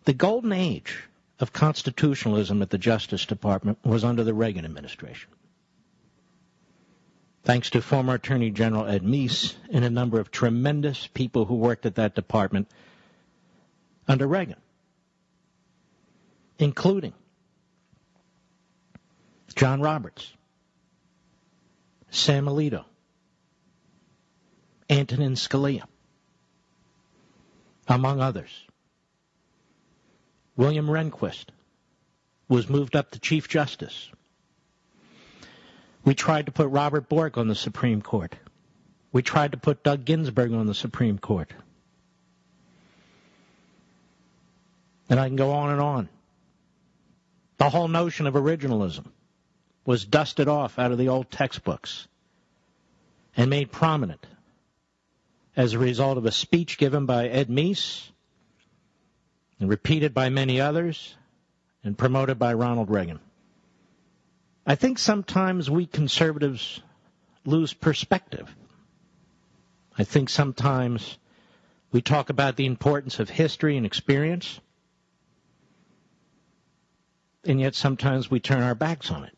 The golden age of constitutionalism at the Justice Department was under the Reagan administration. Thanks to former Attorney General Ed Meese and a number of tremendous people who worked at that department under Reagan, including John Roberts, Sam Alito, Antonin Scalia, among others. William Rehnquist was moved up to Chief Justice. We tried to put Robert Bork on the Supreme Court. We tried to put Doug Ginsburg on the Supreme Court. And I can go on and on. The whole notion of originalism was dusted off out of the old textbooks and made prominent as a result of a speech given by Ed Meese and repeated by many others and promoted by Ronald Reagan. I think sometimes we conservatives lose perspective. I think sometimes we talk about the importance of history and experience, and yet sometimes we turn our backs on it.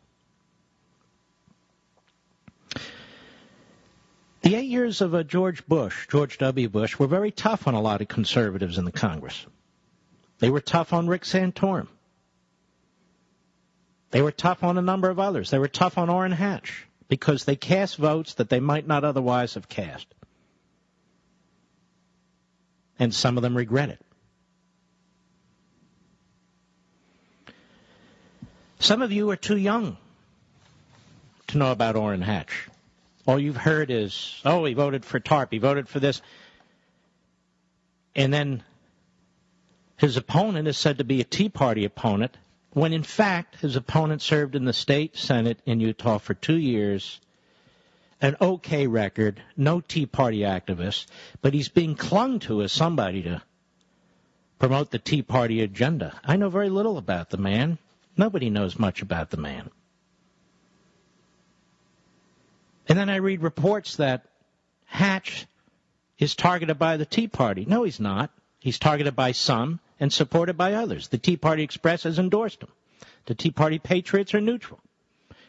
The 8 years of George W. Bush, were very tough on a lot of conservatives in the Congress. They were tough on Rick Santorum. They were tough on a number of others. They were tough on Orrin Hatch because they cast votes that they might not otherwise have cast. And some of them regret it. Some of you are too young to know about Orrin Hatch. All you've heard is, oh, he voted for TARP, he voted for this. And then his opponent is said to be a Tea Party opponent, when in fact his opponent served in the state Senate in Utah for 2 years, an okay record, no Tea Party activist, but he's being clung to as somebody to promote the Tea Party agenda. I know very little about the man. Nobody knows much about the man. And then I read reports that Hatch is targeted by the Tea Party. No, he's not. He's targeted by some and supported by others. The Tea Party Express has endorsed him. The Tea Party Patriots are neutral.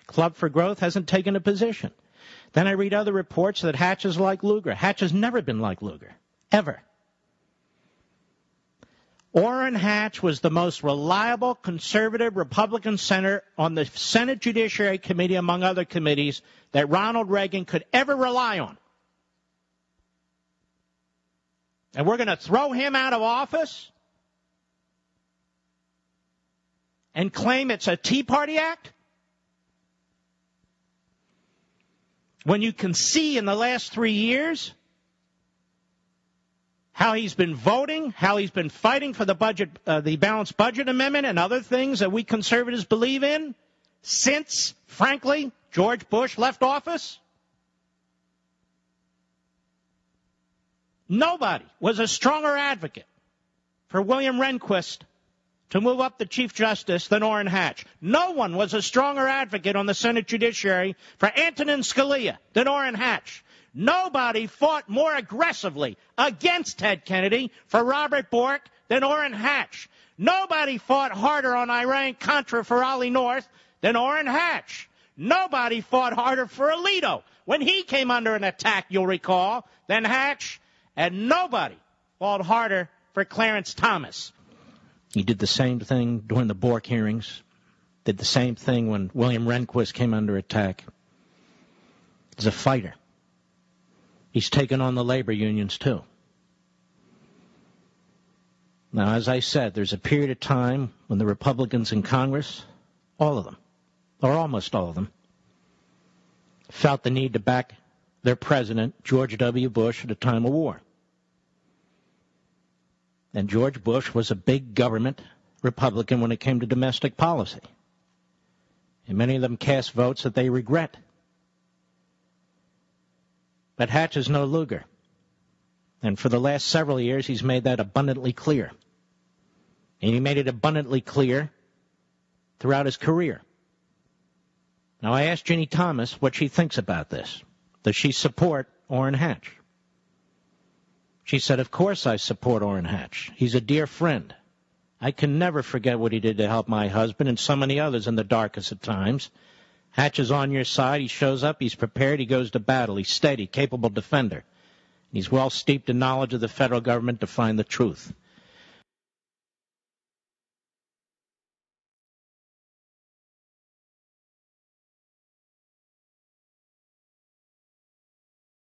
Club for Growth hasn't taken a position. Then I read other reports that Hatch is like Lugar. Hatch has never been like Lugar, ever. Orrin Hatch was the most reliable conservative Republican senator on the Senate Judiciary Committee, among other committees, that Ronald Reagan could ever rely on. And we're going to throw him out of office and claim it's a Tea Party act? When you can see in the last 3 years how he's been voting, how he's been fighting for the budget, the balanced budget amendment and other things that we conservatives believe in since, frankly, George Bush left office. Nobody was a stronger advocate for William Rehnquist to move up to Chief Justice than Orrin Hatch. No one was a stronger advocate on the Senate Judiciary for Antonin Scalia than Orrin Hatch. Nobody fought more aggressively against Ted Kennedy for Robert Bork than Orrin Hatch. Nobody fought harder on Iran-Contra for Ollie North than Orrin Hatch. Nobody fought harder for Alito when he came under an attack, you'll recall, than Hatch. And nobody fought harder for Clarence Thomas. He did the same thing during the Bork hearings, did the same thing when William Rehnquist came under attack. He's a fighter. He's taken on the labor unions, too. Now, as I said, there's a period of time when the Republicans in Congress, all of them, or almost all of them, felt the need to back their president, George W. Bush, at a time of war. And George Bush was a big government Republican when it came to domestic policy. And many of them cast votes that they regret. But Hatch is no Lugar. And for the last several years, he's made that abundantly clear. And he made it abundantly clear throughout his career. Now, I asked Ginny Thomas what she thinks about this. Does she support Orrin Hatch? She said, of course I support Orrin Hatch. He's a dear friend. I can never forget what he did to help my husband and so many others in the darkest of times. Hatch is on your side. He shows up. He's prepared. He goes to battle. He's steady, capable defender. He's well steeped in knowledge of the federal government to find the truth.